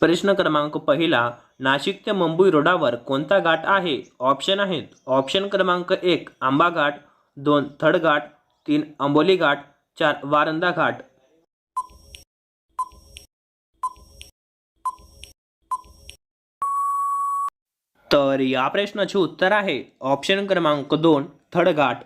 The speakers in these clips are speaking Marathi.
प्रश्न क्रमांक पहिला, नाशिक ते मुंबई रोडावर कोणता घाट आहे? ऑप्शन आहेत. ऑप्शन क्रमांक 1 आंबा घाट, 2 थड घाट, 3 अंबोली घाट, 4 वारंदा घाट. तर या प्रश्नाचे उत्तर आहे ऑप्शन क्रमांक 2 थड घाट.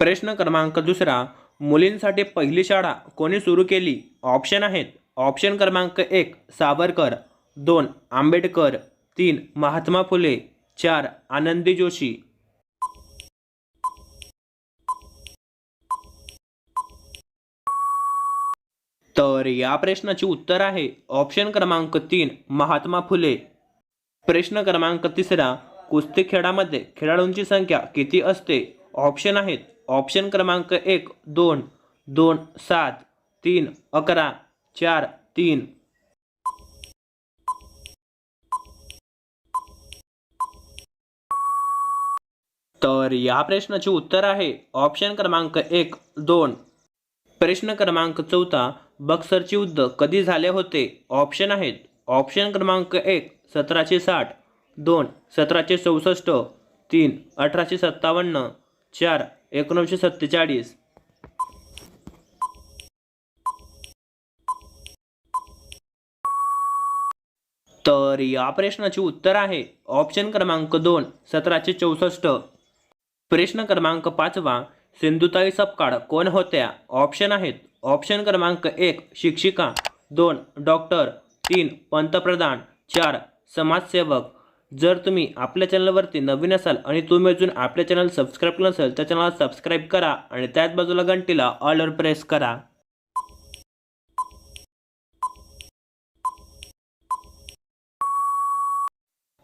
प्रश्न क्रमांक दुसरा, मुलींसाठी पहिली शाळा कोणी सुरू केली? ऑप्शन आहेत. ऑप्शन क्रमांक 1 सावरकर, 2 आंबेडकर, 3 महात्मा फुले, 4 आनंदी जोशी. तर या प्रश्नाचे उत्तर आहे ऑप्शन क्रमांक 3 महात्मा फुले. प्रश्न क्रमांक तिसरा, कुस्ती खेळामध्ये खेळाडूंची संख्या किती असते? ऑप्शन आहेत. ऑप्शन क्रमांक 1 2, 2 7, 3 11, 4 3. तर या प्रश्नाचे उत्तर आहे ऑप्शन क्रमांक 1 2. प्रश्न क्रमांक चौथा, बक्सरचे युद्ध कधी झाले होते? ऑप्शन आहेत. ऑप्शन क्रमांक 1 1760, 2 1764, 3 1857, 4 1947. तर या प्रश्नाचे उत्तर आहे ऑप्शन क्रमांक 2 1764. प्रश्न क्रमांक 5वा, सिंधुताई सपकाळ कोण होत्या? ऑप्शन आहेत. ऑप्शन क्रमांक 1 शिक्षिका, 2 डॉक्टर, 3 पंतप्रधान, 4 समाजसेवक. जर तुम्ही आपल्या चॅनलवरती नवीन असाल आणि तुम्ही अजून आपल्या चॅनल सबस्क्राईब केलं नसेल तर चॅनलला सबस्क्राईब करा आणि त्याच बाजूला घंटीला ऑलवर प्रेस करा.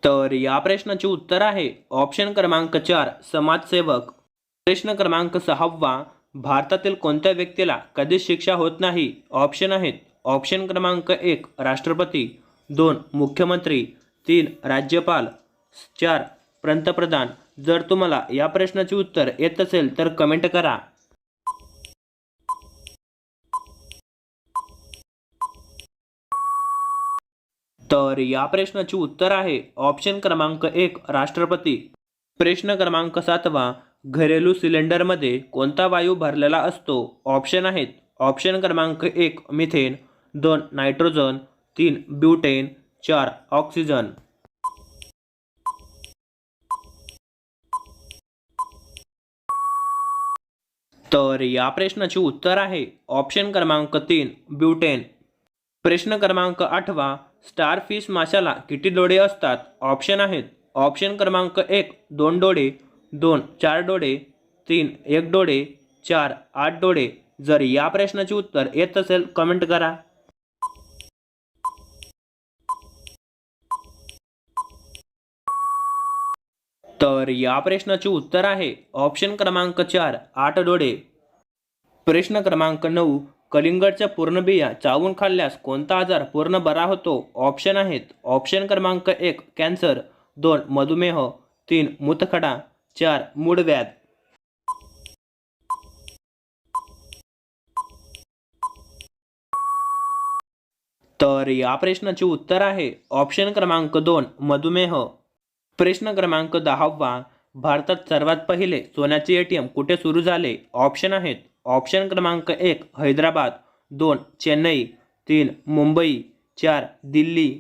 तर या प्रश्नाचे उत्तर आहे ऑप्शन क्रमांक 4 समाजसेवक. प्रश्न क्रमांक 6वा, भारतातील कोणत्या व्यक्तीला कधीच शिक्षा होत नाही? ऑप्शन आहेत. ऑप्शन क्रमांक 1 राष्ट्रपती, 2 मुख्यमंत्री, 3 राज्यपाल, 4 पंतप्रधान. जर तुम्हाला या प्रश्नाचे उत्तर येत असेल तर कमेंट करा. तर या प्रश्नाचे उत्तर आहे ऑप्शन क्रमांक 1 राष्ट्रपती. प्रश्न क्रमांक 7वा, घरेलू सिलेंडरमध्ये कोणता वायू भरलेला असतो? ऑप्शन आहेत. ऑप्शन क्रमांक 1 मिथेन, 2 नायट्रोजन, 3 ब्युटेन, 4 ऑक्सिजन. तर या प्रश्नाचे उत्तर आहे ऑप्शन क्रमांक 3 ब्युटेन. प्रश्न क्रमांक 8वा, स्टारफिश माशाला किती डोळे असतात? ऑप्शन आहेत. ऑप्शन क्रमांक 1 2 डोळे, 2 4 डोळे, 3 1 डोळे, 4 8 डोळे. जर या प्रश्नाचे उत्तर येत असेल कमेंट करा. तर या प्रश्नाचे उत्तर आहे ऑप्शन क्रमांक 4 8 डोळे. प्रश्न क्रमांक 9, कलिंगडच्या पूर्ण बिया चावून खाल्ल्यास कोणता आजार पूर्ण बरा होतो? ऑप्शन आहेत. ऑप्शन क्रमांक 1 कॅन्सर, 2 मधुमेह, 3 मूतखडा, 4 मूळव्याध. तर या प्रश्नाचे उत्तर आहे ऑप्शन क्रमांक 2 मधुमेह. प्रश्न क्रमांक 10वा, भारतात सर्वात पहिले सोन्याचे ATM कुठे सुरू झाले? ऑप्शन आहेत. ऑप्शन क्रमांक 1 हैदराबाद, 2 चेन्नई, 3 मुंबई, 4 दिल्ली.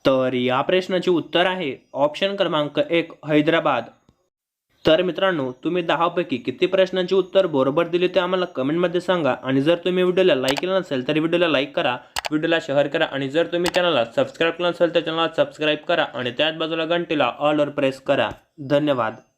तर या प्रश्नाचे उत्तर आहे ऑप्शन क्रमांक 1 हैदराबाद. तर मित्रांनो, तुम्ही 10 पैकी किती प्रश्नांची उत्तर बरोबर दिली ते आम्हाला कमेंटमध्ये सांगा. आणि जर तुम्ही व्हिडिओला लाईक केलं नसेल तर व्हिडिओला लाईक करा, व्हिडिओला शेअर करा आणि जर तुम्ही चॅनलला सबस्क्राईब केलं नसेल तर चॅनलला सबस्क्राईब करा आणि त्याच बाजूला घंटीला ऑलवर प्रेस करा. धन्यवाद.